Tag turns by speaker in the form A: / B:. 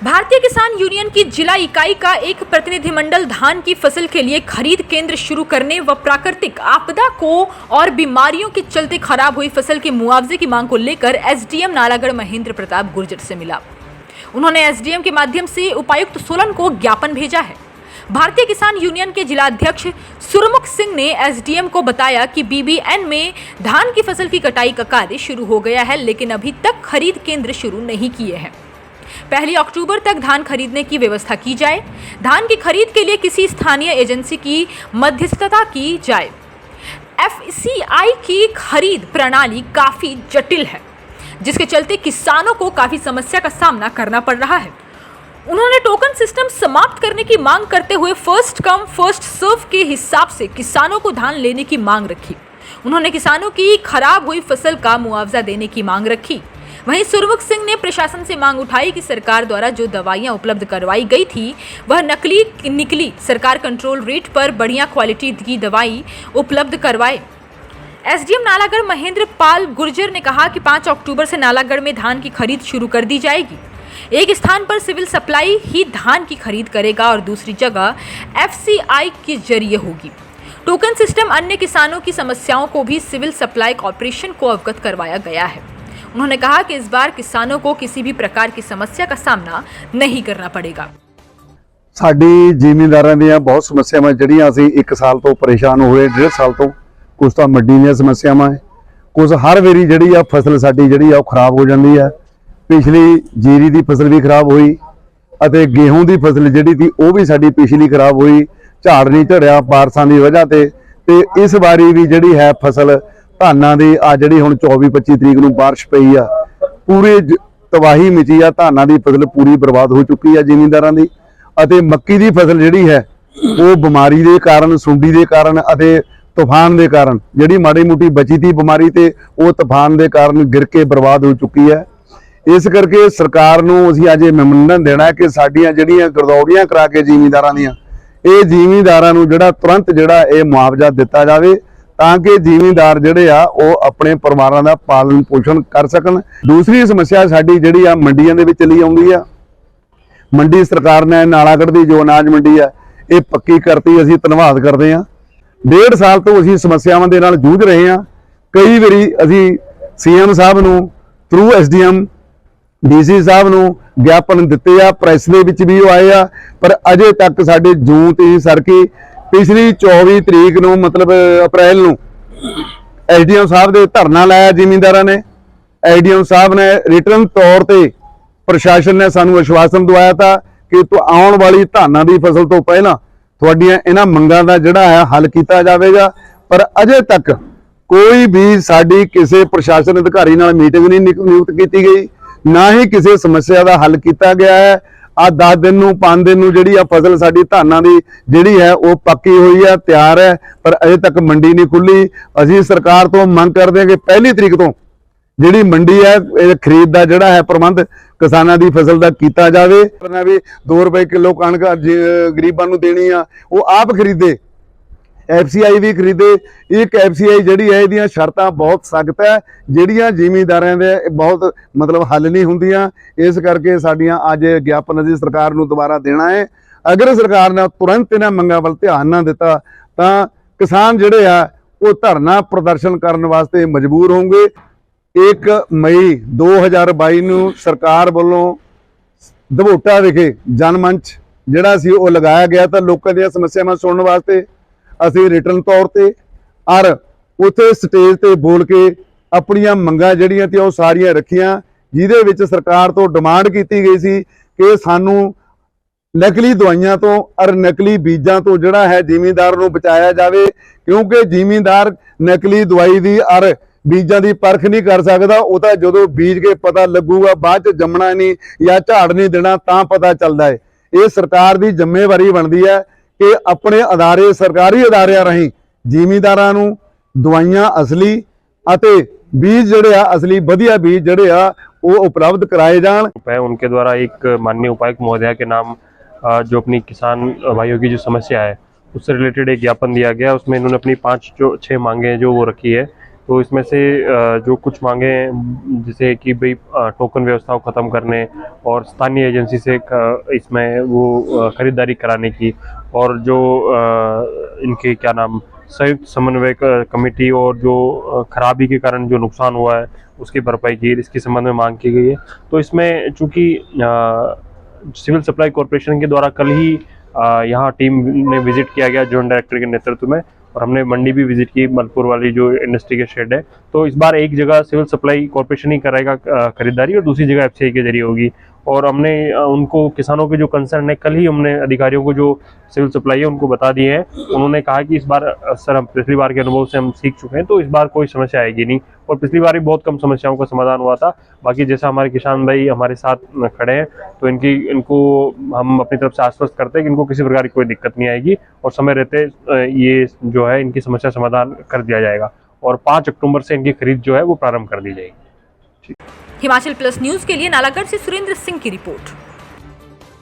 A: भारतीय किसान यूनियन की जिला इकाई का एक प्रतिनिधिमंडल धान की फसल के लिए खरीद केंद्र शुरू करने व प्राकृतिक आपदा को और बीमारियों के चलते खराब हुई फसल के मुआवजे की मांग को लेकर एसडीएम नालागढ़ महेंद्र प्रताप गुर्जर से मिला। उन्होंने एसडीएम के माध्यम से उपायुक्त सोलन को ज्ञापन भेजा है। भारतीय किसान यूनियन के जिलाध्यक्ष सुरमुख सिंह ने एसडीएम को बताया कि बीबीएन में धान की फसल की कटाई का कार्य शुरू हो गया है, लेकिन अभी तक खरीद केंद्र शुरू नहीं किए हैं। 1 अक्टूबर तक धान खरीदने की व्यवस्था की जाए। धान की खरीद के लिए किसी स्थानीय एजेंसी की मध्यस्थता की जाए। एफसीआई की खरीद प्रणाली काफी जटिल है, जिसके चलते किसानों को काफी समस्या का सामना करना पड़ रहा है। उन्होंने टोकन सिस्टम समाप्त करने की मांग करते हुए फर्स्ट कम फर्स्ट सर्व के हिसाब से किसानों को धान लेने की मांग रखी। उन्होंने किसानों की खराब हुई फसल का मुआवजा देने की मांग रखी। वहीं सुरमुख सिंह ने प्रशासन से मांग उठाई कि सरकार द्वारा जो दवाइयां उपलब्ध करवाई गई थी वह नकली निकली। सरकार कंट्रोल रेट पर बढ़िया क्वालिटी की दवाई उपलब्ध करवाए। एसडीएम नालागढ़ महेंद्र पाल गुर्जर ने कहा कि 5 अक्टूबर से नालागढ़ में धान की खरीद शुरू कर दी जाएगी। एक स्थान पर सिविल सप्लाई ही धान की खरीद करेगा और दूसरी जगह एफसीआई के जरिए होगी। टोकन सिस्टम अन्य किसानों की समस्याओं को भी सिविल सप्लाई कॉर्पोरेशन को अवगत करवाया गया है। उन्होंने कहा कि इस बार किसानों को किसी भी प्रकार की समस्या का सामना नहीं करना पड़ेगा।
B: साडी ਜ਼ਿਮੀਂਦਾਰਾਂ ਦੀਆਂ बहुत समस्यावां ਜਿਹੜੀਆਂ ਅਸੀਂ 1 साल ਤੋਂ परेशान ਹੋਏ 1.5 साल ਤੋਂ ਕੁਝ ਤਾਂ ਮੱਡੀ ਦੀਆਂ ਸਮੱਸਿਆਵਾਂ ਹੈ, ਕੁਝ ਹਰ ਵਾਰੀ ਜਿਹੜੀ ਆ ਫਸਲ ਸਾਡੀ ਜਿਹੜੀ ਆ ਉਹ ਖਰਾਬ ਹੋ ਜਾਂਦੀ ਹੈ। ਪਿਛਲੀ ਜੀਰੀ ਦੀ ਫਸਲ ਵੀ ਖਰਾਬ ਹੋਈ ਅਤੇ ਗੇਹੂੰ ਦੀ ਫਸਲ ਜਿਹੜੀ ਸੀ ਉਹ ਵੀ ਸਾਡੀ ਪਿਛਲੀ ਖਰਾਬ ਹੋਈ। ਝਾੜ ਨਹੀਂ ਝੜਿਆ ਬਾਰਸਾਂ ਦੀ ਵਜ੍ਹਾ ਤੇ ਇਸ ਵਾਰੀ ਵੀ ਜਿਹੜੀ ਹੈ ਫਸਲ ਧਾਨਾਂ ਦੀ ਆ ਜਿਹੜੀ ਹੁਣ 24-25 ਤਰੀਕ ਨੂੰ ਬਾਰਿਸ਼ ਪਈ ਆ, ਪੂਰੇ ਤਬਾਹੀ ਮਚੀ ਆ। ਧਾਨਾਂ ਦੀ ਫਸਲ ਪੂਰੀ ਬਰਬਾਦ ਹੋ ਚੁੱਕੀ ਆ ਜ਼ਿਮੀਂਦਾਰਾਂ ਦੀ। ਅਤੇ ਮੱਕੀ ਦੀ ਫਸਲ ਜਿਹੜੀ ਹੈ ਉਹ ਬਿਮਾਰੀ ਦੇ ਕਾਰਨ, ਸੁੰਡੀ ਦੇ ਕਾਰਨ ਅਤੇ ਤੂਫਾਨ ਦੇ ਕਾਰਨ ਜਿਹੜੀ ਮਾੜੀ ਮੋਟੀ ਬਚੀ ਤੀ ਬਿਮਾਰੀ ਤੇ ਉਹ ਤੂਫਾਨ ਦੇ ਕਾਰਨ ਗਿਰ ਕੇ ਬਰਬਾਦ ਹੋ ਚੁੱਕੀ ਹੈ। ਇਸ ਕਰਕੇ ਸਰਕਾਰ ਨੂੰ ਅਸੀਂ ਅੱਜ ਮੈਮੋਰੰਡਮ ਦੇਣਾ ਹੈ ਕਿ ਸਾਡੀਆਂ ਜਿਹੜੀਆਂ ਗਰਦੌਰੀਆਂ ਕਰਾ ਕੇ ਜ਼ਿਮੀਂਦਾਰਾਂ ਦੀਆਂ ਇਹ ਜ਼ਿਮੀਂਦਾਰਾਂ ਨੂੰ ਜਿਹੜਾ ਤੁਰੰਤ ਜਿਹੜਾ ਇਹ ਮੁਆਵਜ਼ਾ ਦਿੱਤਾ ਜਾਵੇ ਤਾਂ ਕਿ ਜ਼ਿਮੀਂਦਾਰ ਜਿਹੜੇ ਆ ਉਹ ਆਪਣੇ ਪਰਿਵਾਰਾਂ ਦਾ ਪਾਲਣ ਪੋਸ਼ਣ ਕਰ ਸਕਣ। ਦੂਸਰੀ ਸਮੱਸਿਆ ਸਾਡੀ ਜਿਹੜੀ ਆ ਮੰਡੀਆਂ ਦੇ ਵਿੱਚ ਚਲੀ ਆਉਂਦੀ ਆ। ਮੰਡੀ ਸਰਕਾਰ ਨੇ ਨਾਲਾਗੜ੍ਹ ਦੀ ਜੋ ਅਨਾਜ ਮੰਡੀ ਆ ਇਹ ਪੱਕੀ ਕਰਤੀ, ਅਸੀਂ ਧੰਨਵਾਦ ਕਰਦੇ ਆ। 1.5 ਸਾਲ ਤੋਂ ਅਸੀਂ ਸਮੱਸਿਆਵਾਂ ਦੇ ਨਾਲ ਜੂਝ ਰਹੇ ਆ। ਕਈ ਵਾਰੀ ਅਸੀਂ ਸੀਐਮ ਸਾਹਿਬ ਨੂੰ ਥਰੂ ਐਸਡੀਐਮ ਡੀਸੀ ਸਾਹਿਬ ਨੂੰ ਗਿਆਪਨ ਦਿੱਤੇ ਆ, ਪ੍ਰੈਸ ਦੇ ਵਿੱਚ ਵੀ ਉਹ ਆਏ ਆ, ਪਰ ਅਜੇ ਤੱਕ ਸਾਡੇ ਜੂਨ ਤੇ ਹੀ ਸਰਕੀ। ਪਿਛਲੀ 24 ਤਰੀਕ ਨੂੰ ਮਤਲਬ ਅਪ੍ਰੈਲ ਨੂੰ ਐਸਡੀਐਮ ਸਾਹਿਬ ਦੇ ਧਰਨਾ ਲਾਇਆ ਜ਼ਿਮੀਂਦਾਰਾਂ ਨੇ। ਐਸਡੀਐਮ ਸਾਹਿਬ ਨੇ ਰਿਟਰਨ ਤੌਰ ਤੇ ਪ੍ਰਸ਼ਾਸਨ ਨੇ ਸਾਨੂੰ ਵਿਸ਼ਵਾਸਨ ਦਵਾਇਆ ਤਾ ਕਿ ਆਉਣ ਵਾਲੀ ਧਾਨਾਂ ਦੀ ਫਸਲ ਤੋਂ ਪਹਿਲਾਂ ਤੁਹਾਡੀਆਂ ਇਹਨਾਂ ਮੰਗਾਂ ਦਾ ਜਿਹੜਾ ਹੈ ਹੱਲ ਕੀਤਾ ਜਾਵੇਗਾ। ਪਰ ਅਜੇ ਤੱਕ ਕੋਈ ਵੀ ਸਾਡੀ ਕਿਸੇ ਪ੍ਰਸ਼ਾਸਨ ਅਧਿਕਾਰੀ ਨਾਲ ਮੀਟਿੰਗ ਨਹੀਂ ਨਿਯੁਕਤ ਕੀਤੀ ਗਈ, ਨਾ ਹੀ ਕਿਸੇ ਸਮੱਸਿਆ ਦਾ ਹੱਲ ਕੀਤਾ ਗਿਆ ਹੈ। ਆ 10 ਦਿਨ ਨੂੰ 5 ਦਿਨ ਨੂੰ ਜਿਹੜੀ ਆ ਫਸਲ ਸਾਡੀ ਧਾਨਾਂ ਦੀ ਜਿਹੜੀ ਹੈ ਉਹ ਪੱਕੀ ਹੋਈ ਹੈ, ਤਿਆਰ ਹੈ, ਪਰ ਅਜੇ ਤੱਕ ਮੰਡੀ ਨਹੀਂ ਖੁੱਲੀ। ਅਸੀਂ ਸਰਕਾਰ ਤੋਂ ਮੰਗ ਕਰਦੇ ਹਾਂ ਕਿ 1 ਤਰੀਕ ਤੋਂ ਜਿਹੜੀ ਮੰਡੀ ਹੈ ਇਹ ਖਰੀਦ ਦਾ ਜਿਹੜਾ ਹੈ ਪ੍ਰਬੰਧ ਕਿਸਾਨਾਂ ਦੀ ਫਸਲ ਦਾ ਕੀਤਾ ਜਾਵੇ। ਵੀ 2 ਰੁਪਏ ਕਿਲੋ ਕਣਕ ਗਰੀਬਾਂ ਨੂੰ ਦੇਣੀ ਆ ਉਹ ਆਪ ਖਰੀਦੇ, ਐਫਸੀਆਈ ਵੀ ਖਰੀਦੇ। ਇੱਕ ਐਫਸੀਆਈ ਜਿਹੜੀ ਹੈ ਇਹਦੀਆਂ ਸ਼ਰਤਾਂ ਬਹੁਤ ਸਖਤ ਹੈ, ਜਿਹੜੀਆਂ ਜ਼ਿਮੀਂਦਾਰਾਂ ਦੇ ਬਹੁਤ ਮਤਲਬ ਹੱਲ ਨਹੀਂ ਹੁੰਦੀਆਂ। ਇਸ ਕਰਕੇ ਸਾਡੀਆਂ ਅੱਜ ਗਿਆਪਨ ਅਸੀਂ ਸਰਕਾਰ ਨੂੰ ਦੁਬਾਰਾ ਦੇਣਾ ਹੈ। ਅਗਰ ਸਰਕਾਰ ਨੇ ਤੁਰੰਤ ਇਹਨਾਂ ਮੰਗਾਂ ਵੱਲ ਧਿਆਨ ਨਾ ਦਿੱਤਾ ਤਾਂ ਕਿਸਾਨ ਜਿਹੜੇ ਆ ਉਹ ਧਰਨਾ ਪ੍ਰਦਰਸ਼ਨ ਕਰਨ ਵਾਸਤੇ ਮਜਬੂਰ ਹੋਣਗੇ। 1 ਮਈ 2022 ਨੂੰ ਸਰਕਾਰ ਵੱਲੋਂ ਦਵੋਟਾ ਵਿਖੇ ਜਨਮੰਚ ਜਿਹੜਾ ਸੀ ਉਹ ਲਗਾਇਆ ਗਿਆ ਤਾਂ ਲੋਕਾਂ ਦੀਆਂ ਸਮੱਸਿਆਵਾਂ ਸੁਣਨ ਵਾਸਤੇ ਅਸੀਂ ਰਿਟਰਨ ਤੌਰ ਤੇ ਔਰ ਉੱਥੇ ਸਟੇਜ ਤੇ ਬੋਲ ਕੇ ਆਪਣੀਆਂ ਮੰਗਾਂ ਜਿਹੜੀਆਂ ਤੇ ਉਹ ਸਾਰੀਆਂ ਰੱਖੀਆਂ, ਜਿਹਦੇ ਵਿੱਚ ਸਰਕਾਰ ਤੋਂ ਡਿਮਾਂਡ ਕੀਤੀ ਗਈ ਸੀ ਕਿ ਸਾਨੂੰ ਨਕਲੀ ਦਵਾਈਆਂ ਤੋਂ ਔਰ ਨਕਲੀ ਬੀਜਾਂ ਤੋਂ ਜਿਹੜਾ ਹੈ ਜ਼ਿਮੀਂਦਾਰ ਨੂੰ ਬਚਾਇਆ ਜਾਵੇ, ਕਿਉਂਕਿ ਜ਼ਿਮੀਂਦਾਰ ਨਕਲੀ ਦਵਾਈ ਦੀ ਔਰ ਬੀਜਾਂ ਦੀ ਪਰਖ ਨਹੀਂ ਕਰ ਸਕਦਾ। ਉਹ ਤਾਂ ਜਦੋਂ ਬੀਜ ਕੇ ਪਤਾ ਲੱਗੂਗਾ, ਬਾਅਦ ਚ ਜੰਮਣਾ ਨਹੀਂ ਜਾਂ ਝਾੜ ਨਹੀਂ ਦੇਣਾ ਤਾਂ ਪਤਾ ਚੱਲਦਾ ਹੈ। ਇਹ ਸਰਕਾਰ ਦੀ ਜ਼ਿੰਮੇਵਾਰੀ ਬਣਦੀ ਹੈ ਕਿ ਆਪਣੇ ਅਦਾਰੇ ਸਰਕਾਰੀ ਅਦਾਰਿਆਂ ਰਾਹੀਂ ਜ਼ਿਮੀਂਦਾਰਾਂ ਨੂੰ ਦਵਾਈਆਂ ਅਸਲੀ ਅਤੇ बीज जड़े असली बढ़िया बीज जड़े वो उपलब्ध कराए जान।
C: उनके द्वारा एक माननीय उपायुक्त महोदया के नाम जो अपनी किसान भाइयों की जो समस्या है उससे रिलेटेड एक ज्ञापन दिया गया। उसमें इन्होंने अपनी 5-6 मांगे जो वो रखी है तो इसमें से जो कुछ मांगे हैं, जैसे कि भाई टोकन व्यवस्था को ख़त्म करने और स्थानीय एजेंसी से इसमें वो खरीदारी कराने की, और जो इनके क्या नाम संयुक्त समन्वय कमेटी और जो खराबी के कारण जो नुकसान हुआ है उसकी भरपाई की, इसके संबंध में मांग की गई है। तो इसमें चूँकि सिविल सप्लाई कॉरपोरेशन के द्वारा कल ही यहाँ टीम ने विजिट किया गया जॉइंट डायरेक्टर के नेतृत्व में, और हमने मंडी भी विजिट की, मलपुर वाली जो इंडस्ट्री के शेड है। तो इस बार एक जगह सिविल सप्लाई कॉरपोरेशन ही कराएगा खरीदारी और दूसरी जगह एफसीआई के जरिए होगी। और हमने उनको किसानों के जो कंसर्न है कल ही हमने अधिकारियों को जो सिविल सप्लाई है उनको बता दिए हैं। उन्होंने कहा कि इस बार सर हम पिछली बार के अनुभव से हम सीख चुके हैं, तो इस बार कोई समस्या आएगी नहीं, और पिछली बार भी बहुत कम समस्याओं का समाधान हुआ था। बाकी जैसा हमारे किसान भाई हमारे साथ खड़े हैं, तो इनको हम अपनी तरफ से आश्वस्त करते हैं कि इनको किसी प्रकार की कोई दिक्कत नहीं आएगी, और समय रहते ये जो है इनकी समस्या समाधान कर दिया जाएगा, और 5 अक्टूबर से इनकी खरीद जो है वो प्रारंभ कर दी जाएगी।
A: हिमाचल प्लस न्यूज के लिए नालागढ़ से सुरेंद्र सिंह की रिपोर्ट।